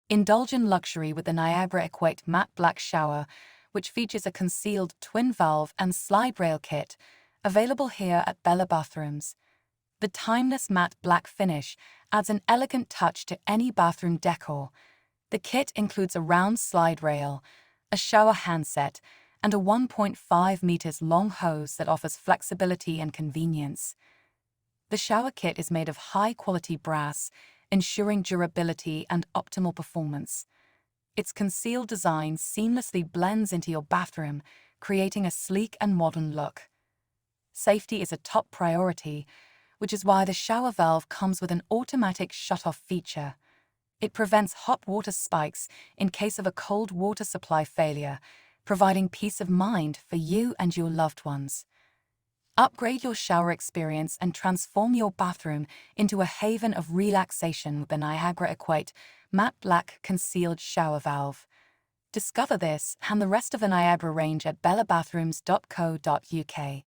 Indulge in luxury with the Niagara Equate matte black shower, which features a concealed twin valve and slide rail kit, available here at Bella Bathrooms. The timeless matte black finish adds an elegant touch to any bathroom decor. The kit includes a round slide rail, a shower handset, and a 1.5 meters long hose that offers flexibility and convenience. The shower kit is made of high-quality brass, ensuring durability and optimal performance. Its concealed design seamlessly blends into your bathroom, creating a sleek and modern look. Safety is a top priority, which is why the shower valve comes with an automatic shut-off feature. It prevents hot water spikes in case of a cold water supply failure, providing peace of mind for you and your loved ones. Upgrade your shower experience and transform your bathroom into a haven of relaxation with the Niagara Equate matte black concealed shower valve. Discover this and the rest of the Niagara range at bellabathrooms.co.uk.